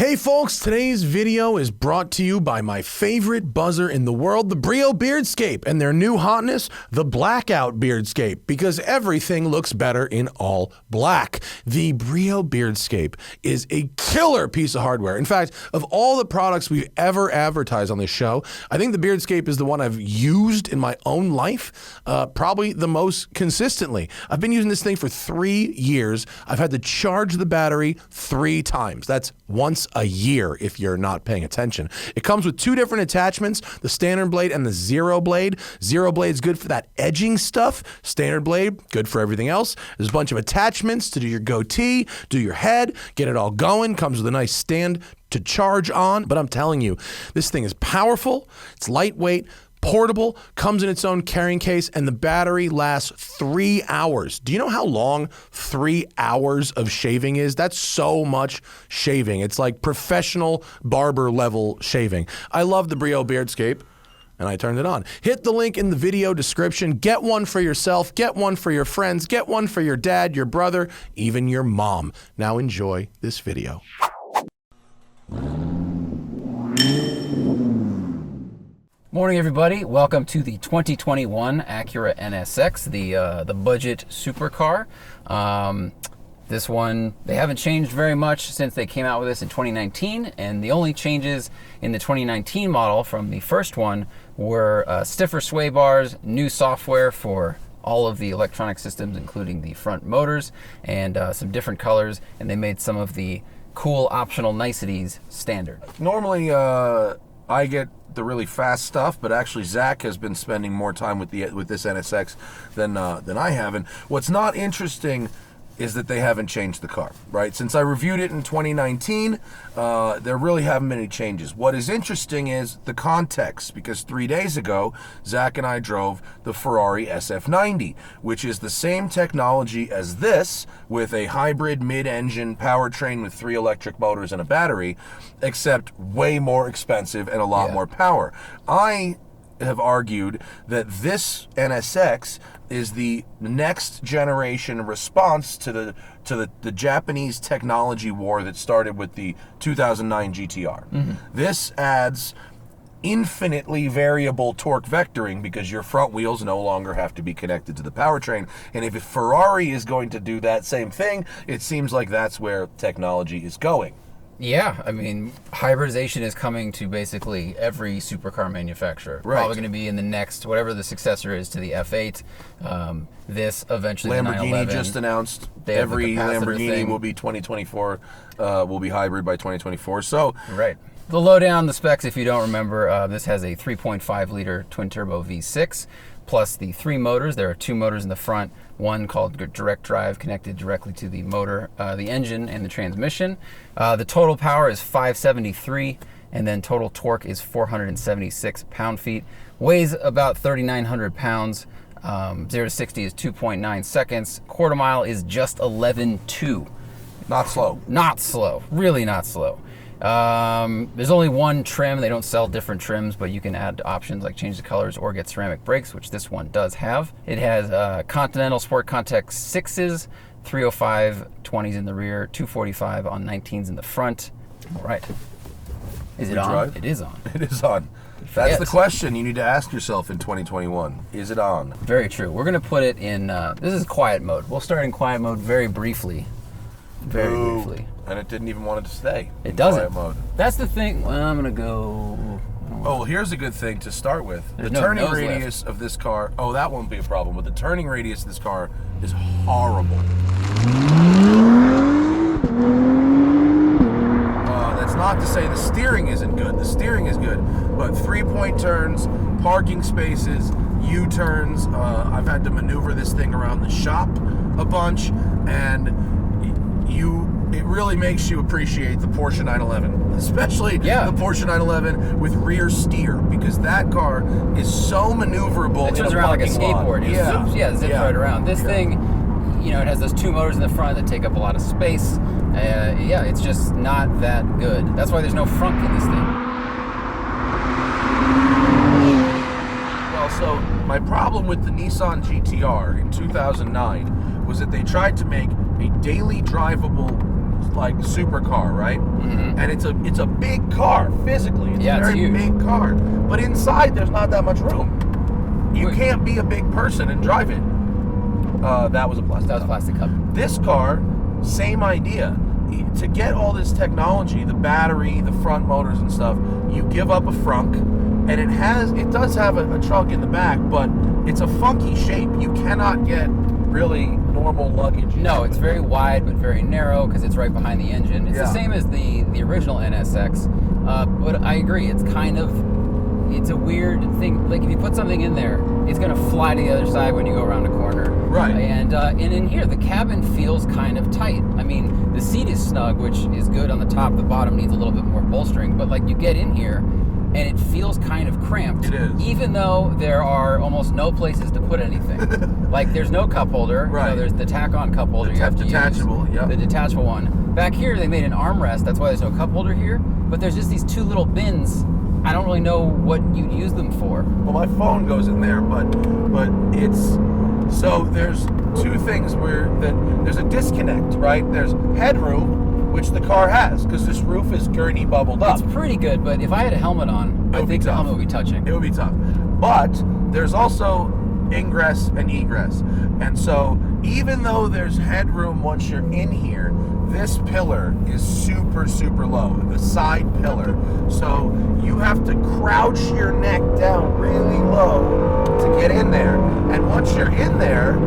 Hey folks, today's video is brought to you by my favorite buzzer in the world, the Brio Beardscape, and their new hotness, the Blackout Beardscape, because everything looks better in all black. The Brio Beardscape is a killer piece of hardware. In fact, of all the products we've ever advertised on this show, I think the Beardscape is the one I've used in my own life, probably the most consistently. I've been using this thing for 3 years. I've had to charge the battery 3 times. That's once a year if you're not paying attention. It comes with 2 different attachments, the standard blade and the zero blade. Zero blade's good for that edging stuff. Standard blade, good for everything else. There's a bunch of attachments to do your goatee, do your head, get it all going. Comes with a nice stand to charge on. But I'm telling you, this thing is powerful, it's lightweight, portable, comes in its own carrying case, and the battery lasts 3 hours. Do you know how long 3 hours of shaving is? That's so much shaving. It's like professional barber level shaving. I love the Brio Beardscape, and I turned it on. Hit the link in the video description. Get one for yourself, get one for your friends, get one for your dad, your brother, even your mom. Now enjoy this video. Morning, everybody. Welcome to the 2021 Acura NSX, the budget supercar. This one, they haven't changed very much since they came out with this in 2019, and the only changes in the 2019 model from the first one were stiffer sway bars, new software for all of the electronic systems, including the front motors, and some different colors, and they made some of the cool optional niceties standard. Normally, I get the really fast stuff, but actually Zach has been spending more time with this NSX than I have. And what's not interesting is that they haven't changed the car, right? Since I reviewed it in 2019, there really haven't been any changes. What is interesting is the context, because 3 days ago, Zach and I drove the Ferrari SF90, which is the same technology as this, with a hybrid mid-engine powertrain with 3 electric motors and a battery, except way more expensive and a lot more power. I have argued that this NSX is the next generation response to the Japanese technology war that started with the 2009 GTR. This adds infinitely variable torque vectoring because your front wheels no longer have to be connected to the powertrain. And if Ferrari is going to do that same thing, it seems like that's where technology is going. Yeah, I mean, hybridization is coming to basically every supercar manufacturer. Right. Probably going to be in the next, whatever the successor is to the F8. This eventually, Lamborghini the 911, just announced every Lamborghini will be 2024, will be hybrid by 2024. So right. The lowdown, the specs, if you don't remember, this has a 3.5 liter twin turbo V6 plus the 3 motors. There are 2 motors in the front, one called direct drive connected directly to the motor, the engine and the transmission. The total power is 573, and then total torque is 476 pound-feet. Weighs about 3,900 pounds. 0 to 60 is 2.9 seconds. Quarter mile is just 11.2. not slow. Not slow, really not slow. There's only one trim. They don't sell different trims, but you can add options like change the colors or get ceramic brakes, which this one does have. It has Continental Sport Context 6s, 305 20s in the rear, 245 on 19s in the front. All right. Is it on? Drive? It is on. It is on. That's the question you need to ask yourself in 2021. Is it on? Very true. We're going to put it in, this is quiet mode. We'll start in quiet mode very briefly. Very briefly. And it didn't even want it to stay. It doesn't. Quiet mode. That's the thing. Well, I'm going to go... Oh, well, here's a good thing to start with. There's The no turning nose radius of this car, oh, that won't be a problem, but the turning radius of this car is horrible. That's not to say the steering isn't good. The steering is good, but 3-point turns, parking spaces, U-turns. I've had to maneuver this thing around the shop a bunch, and it really makes you appreciate the Porsche 911, especially the Porsche 911 with rear steer, because that car is so maneuverable. It turns around like a skateboard. Lot. Zips right around. This thing, you know, it has those 2 motors in the front that take up a lot of space. It's just not that good. That's why there's no front in this thing. Well, so my problem with the Nissan GTR in 2009 was that they tried to make a daily drivable like supercar, right? Mm-hmm. And it's a big car physically. It's Yeah, a it's very huge. big car, but inside there's not that much room. You Wait. can't be a big person and drive it. That was a plastic. That was a plastic cup. This car, same idea. To get all this technology, the battery, the front motors and stuff, you give up a frunk, and it does have a trunk in the back, but it's a funky shape. You cannot get really normal luggage. No, it's very wide but very narrow because it's right behind the engine. It's the same as the original NSX, but I agree. It's a weird thing. Like if you put something in there, it's gonna fly to the other side when you go around a corner. Right. And in here, the cabin feels kind of tight. I mean, the seat is snug, which is good on the top. The bottom needs a little bit more bolstering, but like you get in here, and it feels kind of cramped. It is. Even though there are almost no places to put anything. Like there's no cup holder. Right. You know, there's the tack-on cup holder you have to detachable, use. yeah. The detachable one. Back here, they made an armrest. That's why there's no cup holder here. But there's just these two little bins. I don't really know what you'd use them for. Well, my phone goes in there, but it's so there's two things where there's a disconnect, right? There's headroom, which the car has because this roof is gurney bubbled up. It's pretty good, but if I had a helmet on, I think the helmet would be touching. It would be tough. But there's also ingress and egress. And so even though there's headroom once you're in here, this pillar is super, super low, the side pillar. So you have to crouch your neck down really low to get in there. And once you're in there,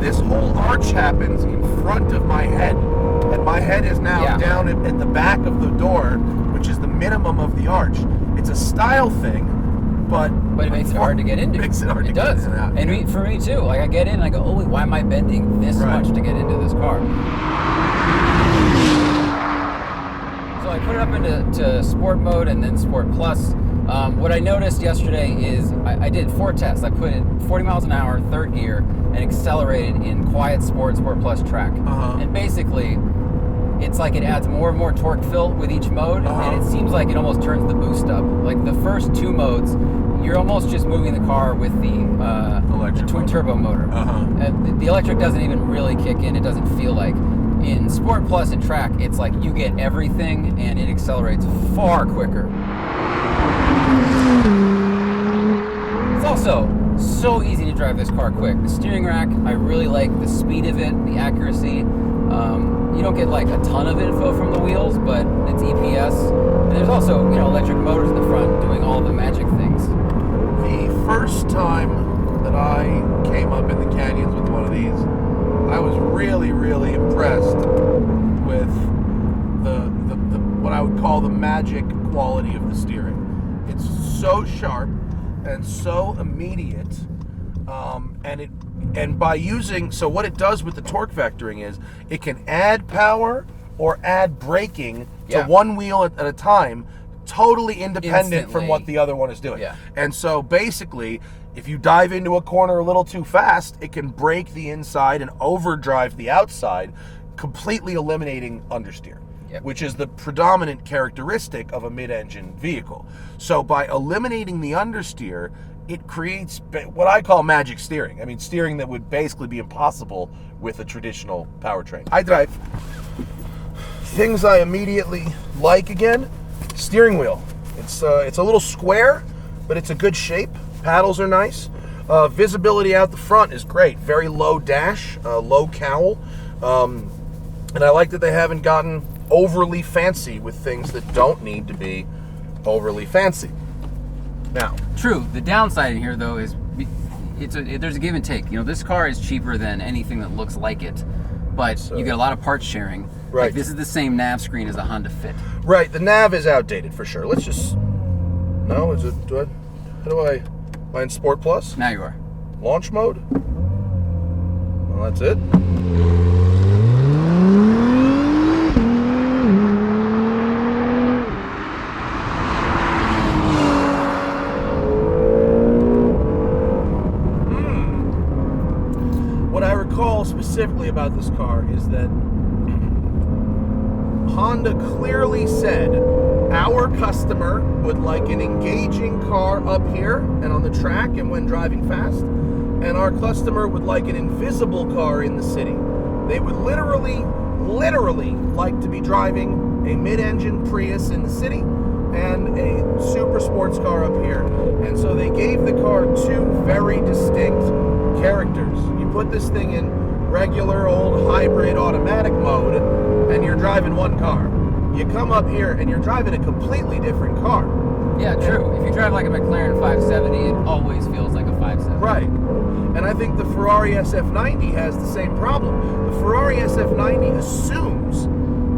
this whole arch happens in front of my head. And my head is now down at the back of the door, which is the minimum of the arch. It's a style thing, but it makes it hard to get into. It makes it hard to does. get in and out. And for me too. Like I get in and I go, oh wait, why am I bending this much to get into this car? So I put it up into sport mode and then sport plus. What I noticed yesterday is I did 4 tests. I put it 40 miles an hour, third gear, and accelerated in quiet sport plus track. And basically, it's like it adds more and more torque fill with each mode, and it seems like it almost turns the boost up. Like the first 2 modes, you're almost just moving the car with the twin turbo motor. And the electric doesn't even really kick in. It doesn't feel like. In Sport Plus and Track, it's like you get everything and it accelerates far quicker. It's also so easy to drive this car quick. The steering rack, I really like the speed of it, the accuracy. You don't get like a ton of info from the wheels, but it's EPS. And there's also, electric motors in the front doing all the magic things. The first time that I came up in the canyons with one of these, I was really, really impressed with the what I would call the magic quality of the steering. It's so sharp and so immediate, and by using, so what it does with the torque vectoring is it can add power or add braking to one wheel at a time, totally independent from what the other one is doing. And so basically, if you dive into a corner a little too fast, it can brake the inside and overdrive the outside, completely eliminating understeer, which is the predominant characteristic of a mid-engine vehicle. So by eliminating the understeer, it creates what I call magic steering. I mean, steering that would basically be impossible with a traditional powertrain. I drive. Things I immediately like again, steering wheel. It's a little square, but it's a good shape. Paddles are nice. Visibility out the front is great. Very low dash, low cowl. And I like that they haven't gotten overly fancy with things that don't need to be overly fancy. Now, true. The downside in here, though, is there's a give and take. This car is cheaper than anything that looks like it, but you get a lot of parts sharing. Right. Like this is the same nav screen as a Honda Fit. Right. The nav is outdated for sure. Let's just. No, is it? How do I? Am I in Sport Plus? Now you are. Launch mode? Well, that's it. What I recall specifically about this car is that Honda clearly said our customer would like an engaging car up here and on the track and when driving fast, and our customer would like an invisible car in the city. They would literally literally like to be driving a mid-engine Prius in the city and a super sports car up here. And so they gave the car two very distinct characters. You put this thing in regular old hybrid automatic mode and you're driving one car. You come up here and you're driving a completely different car. Yeah, true. If you drive like a McLaren 570, it always feels like a 570. Right. And I think the Ferrari SF90 has the same problem. The Ferrari SF90 assumes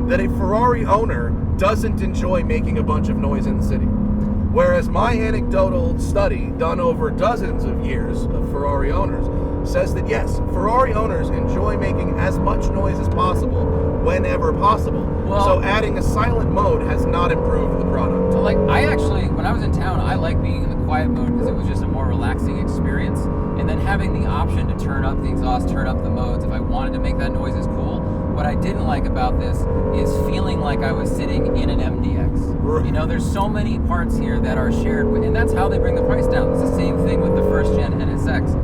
that a Ferrari owner doesn't enjoy making a bunch of noise in the city. Whereas my anecdotal study, done over dozens of years of Ferrari owners, says that yes, Ferrari owners enjoy making as much noise as possible whenever possible. Well, so adding a silent mode has not improved the product. So like, I actually, when I was in town, I liked being in the quiet mode because it was just a more relaxing experience. And then having the option to turn up the exhaust, turn up the modes, if I wanted to make that noise is cool. What I didn't like about this is feeling like I was sitting in an MDX. Right. You know, there's so many parts here that are shared with, and that's how they bring the price down. It's the same thing with the first gen NSX.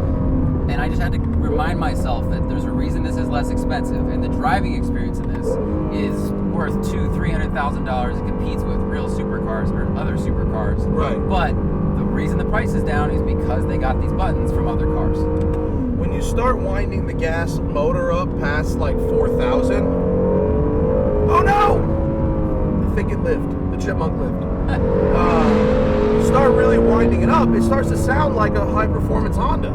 And I just had to remind myself that there's a reason this is less expensive, and the driving experience in this is worth $200,000-$300,000. It competes with real supercars or other supercars. Right. But the reason the price is down is because they got these buttons from other cars. When you start winding the gas motor up past like 4,000, oh no! I think it lived. The chipmunk lived. You start really winding it up, it starts to sound like a high-performance Honda.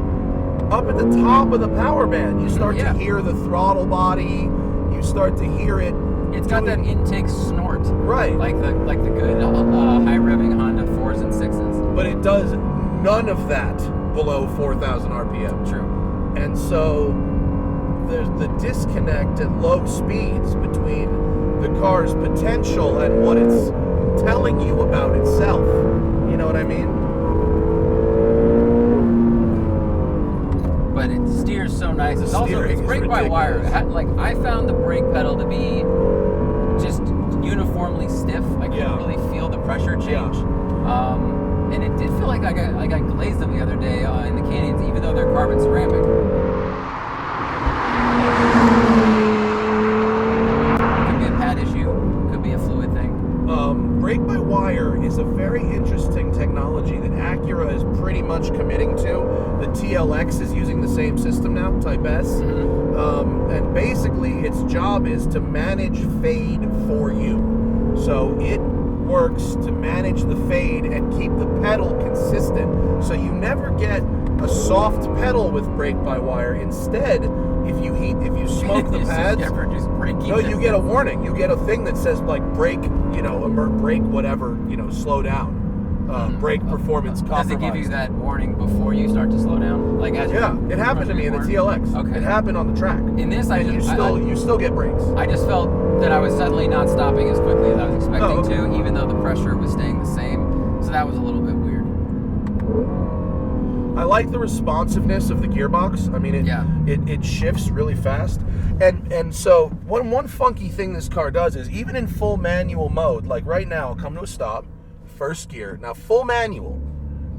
Up at the top of the power band, you start to hear the throttle body. You start to hear it. It's got that intake snort, right? Like the good high revving Honda 4s and 6s. But it does none of that below 4,000 RPM. True. And so there's the disconnect at low speeds between the car's potential and what it's telling you about itself. You know what I mean? But it steers so nice. It's also it's brake by wire. I found the brake pedal to be just uniformly stiff. I couldn't really feel the pressure change. And it did feel like I got glazed them the other day in the canyons, even though they're carbon ceramic. Could be a pad issue. Could be a fluid thing. Brake by wire is a very interesting technology that Acura is pretty much committing to. The TLX is using the same system now, Type S. Mm-hmm. And basically its job is to manage fade for you. So it works to manage the fade and keep the pedal consistent. So you never get a soft pedal with brake by wire. Instead, if you smoke the pads, no, you get a warning. You get a thing that says like brake, brake whatever, slow down. Brake performance compromise. Does it give you that warning before you start to slow down? Like as it happened to me in the TLX. Okay. It happened on the track. In this, you still get brakes. I just felt that I was suddenly not stopping as quickly as I was expecting to, even though the pressure was staying the same. So that was a little bit weird. I like the responsiveness of the gearbox. I mean, it shifts really fast. And so one funky thing this car does is even in full manual mode, like right now, I'll come to a stop, first gear. Now full manual.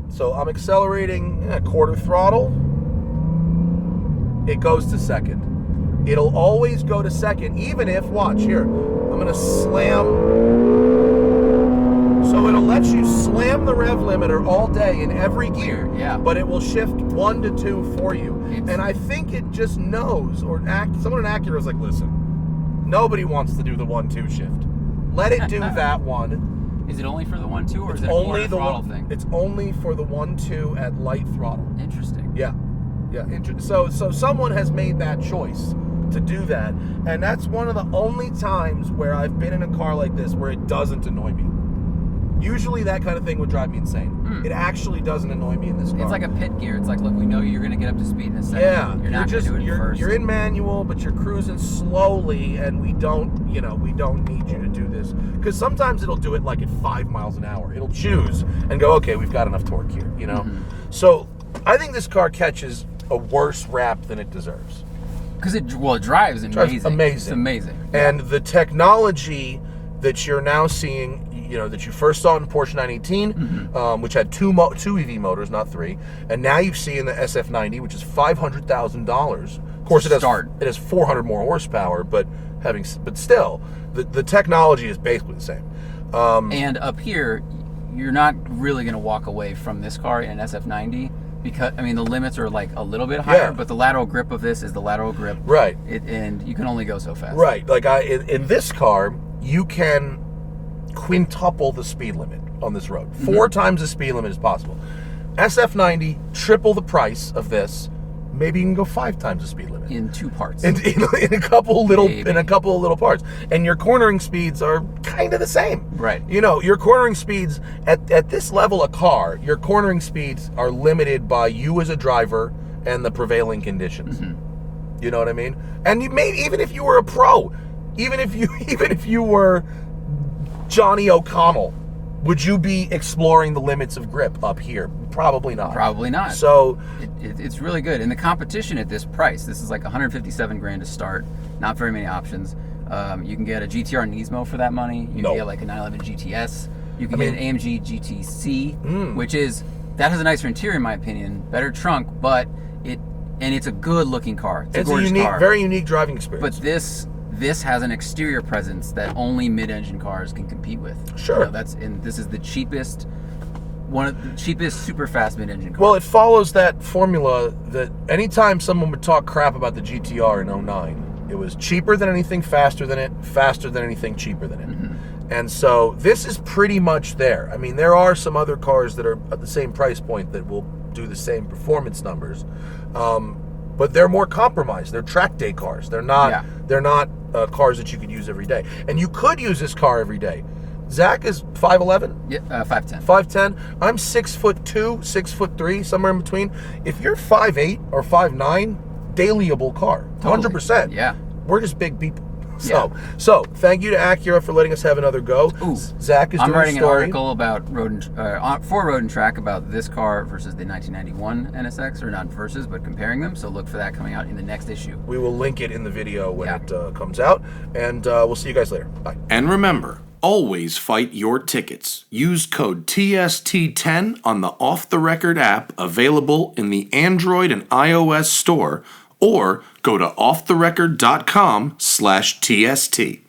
So I'm accelerating quarter throttle. It goes to second. It'll always go to second, even if, watch here, I'm gonna slam. So it'll let you slam the rev limiter all day in every gear, but it will shift 1 to 2 for you. And I think it just knows, someone in Acura is like, listen, nobody wants to do the 1-2 shift. Let it do that one. Is it only for the 1-2 or is it only a throttle thing? It's only for the 1-2 at light throttle. Interesting. Yeah. So someone has made that choice to do that, and that's one of the only times where I've been in a car like this where it doesn't annoy me. Usually that kind of thing would drive me insane. It actually doesn't annoy me in this car. It's like a pit gear. It's like, look, we know you're going to get up to speed in a second. Yeah, you're not going to do it first. You're in manual, but you're cruising slowly, and we don't need you to do this. Because sometimes it'll do it like at 5 miles an hour. It'll choose and go, okay, we've got enough torque here, So I think this car catches a worse rap than it deserves. Because it drives amazing. It's amazing. And the technology that you're now seeing, that you first saw in the Porsche 918, which had two EV motors, not 3, and now you've seen the SF90, which is $500,000 course, it start. has 400 more horsepower, but still, the technology is basically the same. And up here, you're not really going to walk away from this car in an SF90 because, I mean, the limits are like a little bit higher, but the lateral grip of this is the lateral grip. Right. And you can only go so fast. Right. Like in this car, you can quintuple the speed limit on this road. 4 times the speed limit is possible. SF90, triple the price of this. Maybe you can go 5 times the speed limit In 2 parts. in a couple of little parts, and your cornering speeds are kind of the same. Right. You know, your cornering speeds at this level of car, your cornering speeds are limited by you as a driver and the prevailing conditions. You know what I mean? And you may, even if you were a pro, even if you were Johnny O'Connell, would you be exploring the limits of grip up here? Probably not. Probably not. So it's really good. And the competition at this price, this is like 157 grand to start. Not very many options. You can get a GTR Nismo for that money. You can get like a 911 GTS. You can get an AMG GTC, which that has a nicer interior in my opinion, better trunk, but it's a good looking car. It's a gorgeous car. Very unique driving experience. But this has an exterior presence that only mid-engine cars can compete with. Sure. You know, this is the cheapest, one of the cheapest super fast mid-engine cars. Well, it follows that formula that anytime someone would talk crap about the GTR in 09, it was cheaper than anything, faster than it, faster than anything, cheaper than it. And so this is pretty much there. I mean, there are some other cars that are at the same price point that will do the same performance numbers. But they're more compromised. They're track day cars. They're not. They're not cars that you could use every day. And you could use this car every day. Zach is 5'11". Yeah, 5'10". 5'10". I'm 6'2", 6'3", somewhere in between. If you're 5'8" or 5'9", dailyable car, 100%. Yeah. We're just big people. So thank you to Acura for letting us have another go. Ooh, Zach is I'm doing writing a story. an article about for Road and Track about this car versus the 1991 NSX, or not versus, but comparing them. So look for that coming out in the next issue. We will link it in the video when it comes out, and we'll see you guys later. Bye. And remember, always fight your tickets. Use code TST10 on the Off the Record app available in the Android and iOS store, or go to offtherecord.com/TST.